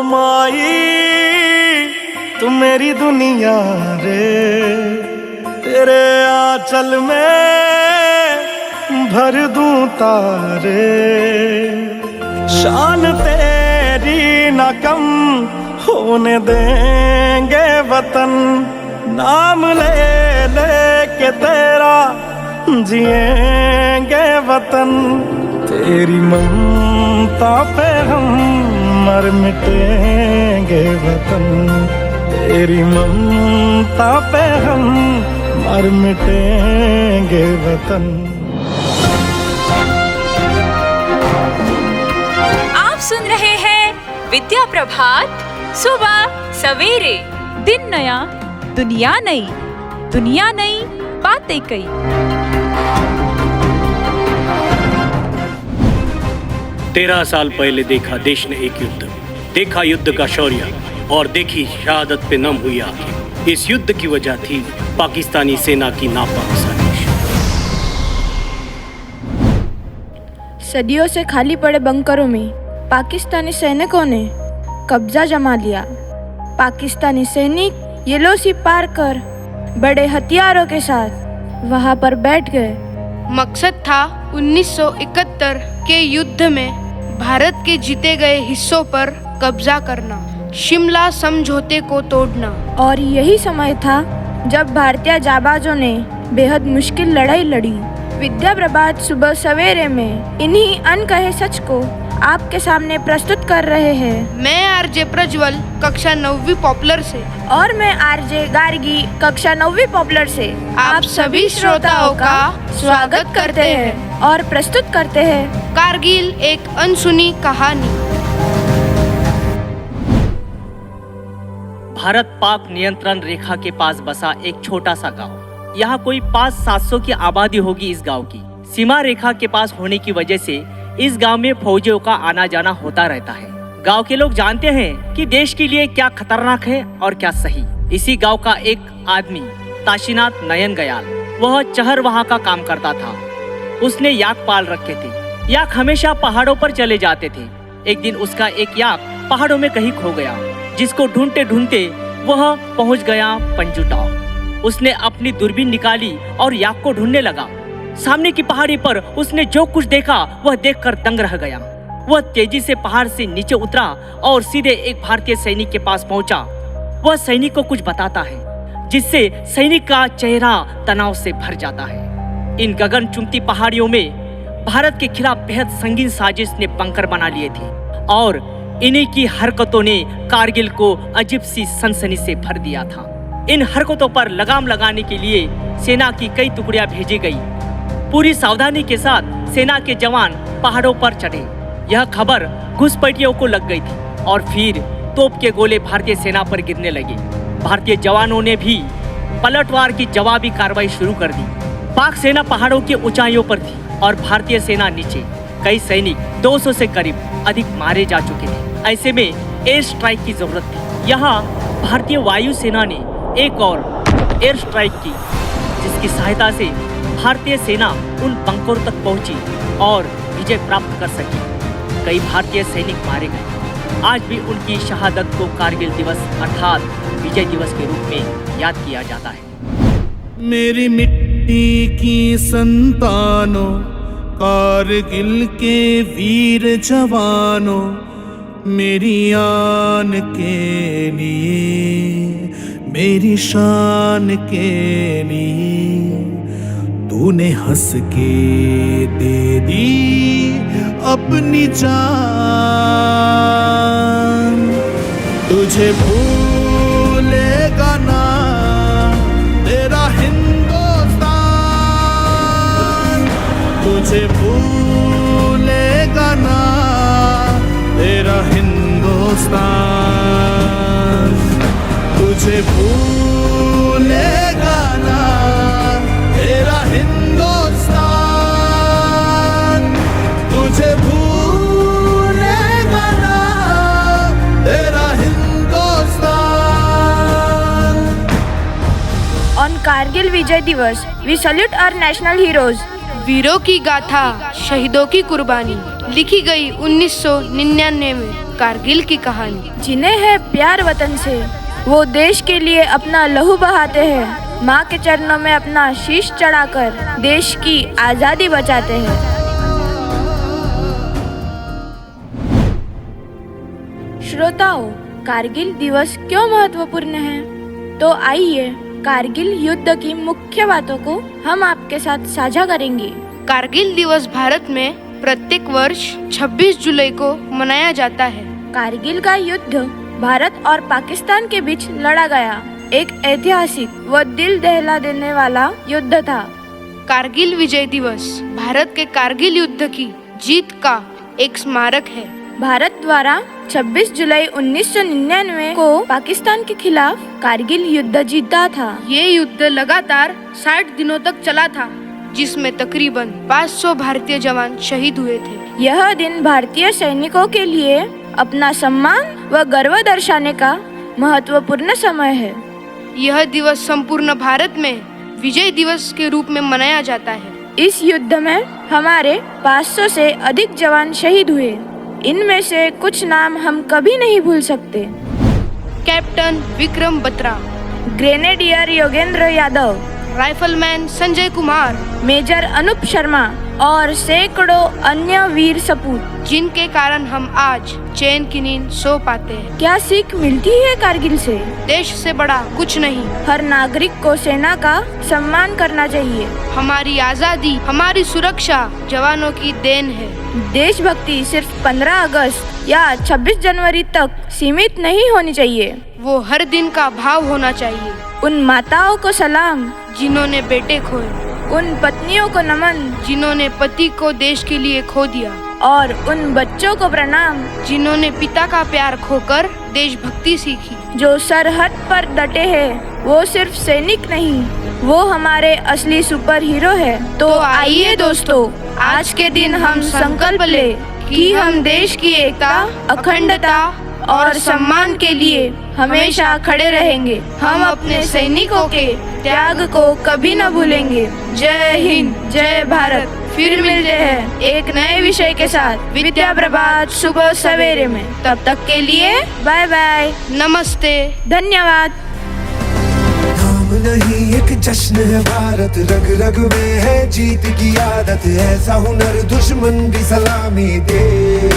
माई तू मेरी दुनिया रे, तेरे आंचल में भर दूं तारे। शान तेरी न कम होने देंगे वतन, नाम ले ले के तेरा जिएंगे वतन। तेरी ममता पे हम मर मिटेंगे वतन, तेरी ममता पे हम मर मिटेंगे वतन। आप सुन रहे हैं विद्या प्रभात, सुबह सवेरे। दिन नया दुनिया नई, दुनिया नई बातें कई। तेरह साल पहले देखा देश ने एक युद्ध, देखा युद्ध का शौर्य और देखी शहादत पे नम हुई आंखें। इस युद्ध की वजह थी पाकिस्तानी सेना की नापाक साजिश। सदियों से खाली पड़े बंकरों में पाकिस्तानी सैनिकों ने कब्जा जमा लिया। पाकिस्तानी सैनिक ये लोसी पार कर बड़े हथियारों के साथ वहां पर बैठ गए। मकसद था 1971 के युद्ध में भारत के जीते गए हिस्सों पर कब्जा करना, शिमला समझौते को तोड़ना। और यही समय था जब भारतीय जाबाजों ने बेहद मुश्किल लड़ाई लड़ी। विद्या प्रभात सुबह सवेरे में इन्हीं अनकहे सच को आपके सामने प्रस्तुत कर रहे हैं। मैं आरजे प्रज्वल कक्षा 9वीं पॉपुलर से, और मैं आरजे गार्गी कक्षा 9वीं पॉपुलर से आप सभी श्रोताओं का स्वागत करते हैं और प्रस्तुत करते हैं कारगिल एक अनसुनी कहानी। भारत पाक नियंत्रण रेखा के पास बसा एक छोटा सा गांव। यहाँ कोई 500-700 की आबादी होगी। इस गांव की सीमा रेखा के पास होने की वजह से इस गांव में फौजियों का आना जाना होता रहता है। गांव के लोग जानते हैं कि देश के लिए क्या खतरनाक है और क्या सही। इसी गांव का एक आदमी ताशीनाथ नयन गयाल, वह चहर वहाँ का काम करता था। उसने याक पाल रखे थे। याक हमेशा पहाड़ों पर चले जाते थे। एक दिन उसका एक याक पहाड़ों में कहीं खो गया, जिसको ढूंढते ढूंढते वह पहुंच गया पंजुटाव। उसने अपनी दूरबीन निकाली और याक को ढूंढने लगा। सामने की पहाड़ी पर उसने जो कुछ देखा वह देखकर दंग रह गया। वह तेजी से पहाड़ से नीचे उतरा और सीधे एक भारतीय सैनिक के पास पहुंचा। वह सैनिक को कुछ बताता है, जिससे सैनिक का चेहरा तनाव से भर जाता है। इन गगन चुंबती पहाड़ियों में भारत के खिलाफ बेहद संगीन साजिश ने बंकर बना लिए थे और इन्हीं की हरकतों ने कारगिल को अजीब सी सनसनी से भर दिया था। इन हरकतों पर लगाम लगाने के लिए सेना की कई टुकड़ियां भेजी गई। पूरी सावधानी के साथ सेना के जवान पहाड़ों पर चढ़े। यह खबर घुसपैठियों को लग गई थी और फिर तोप के गोले भारतीय सेना पर गिरने लगे। भारतीय जवानों ने भी पलटवार की जवाबी कार्रवाई शुरू कर दी। पाक सेना पहाड़ों की ऊंचाइयों पर थी और भारतीय सेना नीचे। कई सैनिक 200 से करीब अधिक मारे जा चुके थे। ऐसे में एयर स्ट्राइक की जरूरत थी। यहाँ भारतीय वायु सेना ने एक और एयर स्ट्राइक की, जिसकी सहायता से भारतीय सेना उन बंकरों तक पहुंची और विजय प्राप्त कर सकी। कई भारतीय सैनिक मारे गए। आज भी उनकी शहादत को कारगिल दिवस अर्थात विजय दिवस के रूप में याद किया जाता है। मेरी मिट्टी की संतानों, कारगिल के वीर जवानों, मेरी आन के लिए, मेरी शान के लिए तूने हंस के दे दी अपनी जान। तुझे भूलेगा ना तेरा हिंदुस्तान, तुझे भूलेगा ना तेरा हिंदुस्तान, तुझे भूलेगा ना तेरा हिंदुस्तान, तुझे भूलेगा ना तेरा Hindustan. On Kargil Vijay Divas, we salute our national heroes. वीरों की गाथा, शहीदों की कुर्बानी। लिखी गई 1999 में कारगिल की कहानी। जिन्हें है प्यार वतन से, वो देश के लिए अपना लहू बहाते हैं, माँ के चरणों में अपना शीश चढ़ाकर देश की आज़ादी बचाते हैं। श्रोताओं, कारगिल दिवस क्यों महत्वपूर्ण है? तो आइए कारगिल युद्ध की मुख्य बातों को हम आपके साथ साझा करेंगे। कारगिल दिवस भारत में प्रत्येक वर्ष 26 जुलाई को मनाया जाता है। कारगिल का युद्ध भारत और पाकिस्तान के बीच लड़ा गया एक ऐतिहासिक व दिल दहला देने वाला युद्ध था। कारगिल विजय दिवस भारत के कारगिल युद्ध की जीत का एक स्मारक है। भारत द्वारा 26 जुलाई 1999 को पाकिस्तान के खिलाफ कारगिल युद्ध जीता था। ये युद्ध लगातार 60 दिनों तक चला था, जिसमें तकरीबन 500 भारतीय जवान शहीद हुए थे। यह दिन भारतीय सैनिकों के लिए अपना सम्मान व गर्व दर्शाने का महत्वपूर्ण समय है। यह दिवस संपूर्ण भारत में विजय दिवस के रूप में मनाया जाता है। इस युद्ध में हमारे 500 से अधिक जवान शहीद हुए। इनमें से कुछ नाम हम कभी नहीं भूल सकते। Captain Vikram Batra, grenadier Yogendra Yadav, rifleman Sanjay Kumar, major Anup Sharma और सैकड़ों अन्य वीर सपूत, जिनके कारण हम आज चैन की नींद सो पाते हैं। क्या सीख मिलती है कारगिल से? देश से बड़ा कुछ नहीं। हर नागरिक को सेना का सम्मान करना चाहिए। हमारी आजादी, हमारी सुरक्षा जवानों की देन है। देशभक्ति सिर्फ 15 अगस्त या 26 जनवरी तक सीमित नहीं होनी चाहिए। वो हर दिन का भाव होना चाहिए। उन माताओं को सलाम जिन्होंने बेटे खोए, उन पत्नियों को नमन जिन्होंने पति को देश के लिए खो दिया, और उन बच्चों को प्रणाम जिन्होंने पिता का प्यार खोकर देशभक्ति सीखी। जो सरहद पर डटे हैं, वो सिर्फ सैनिक नहीं, वो हमारे असली सुपर हीरो है। तो आइए दोस्तों, आज के दिन हम संकल्प ले कि हम देश की एकता, अखंडता और सम्मान के लिए हमेशा खड़े रहेंगे। हम अपने सैनिकों के त्याग को कभी न भूलेंगे। जय हिंद, जय भारत। फिर मिलते हैं एक नए विषय के साथ विद्या प्रभात सुबह सवेरे में। तब तक के लिए बाय बाय, नमस्ते, धन्यवाद। नाम नहीं एक जश्न है भारत, रग रग में है जीत की आदत। ऐसा हुनर दुश्मन भी सलामी दे।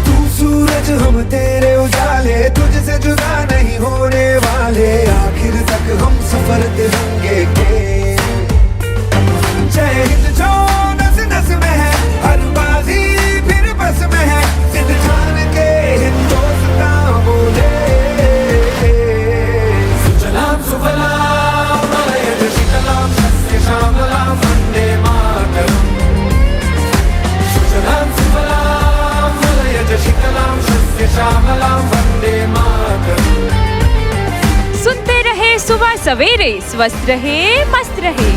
तू सूरज हम तेरे उजाले, तुझसे जुदा नहीं होने वाले। आखिर तक हम सफर तिरंगे के। जय हिंद जो नस नस में है, हर बाजी फिर बस में है। जिद ठान के हिंदुस्तान बोले। सुजलाम सुफलाम मलयज शीतलाम सस्य श्यामलाम वंदे मातरम। सुजलाम सुफलाम मलयज शीतलाम सस्य श्यामलाम वंदे मातरम। सुनते रहे सुबह सवेरे, स्वस्थ रहे, मस्त रहे।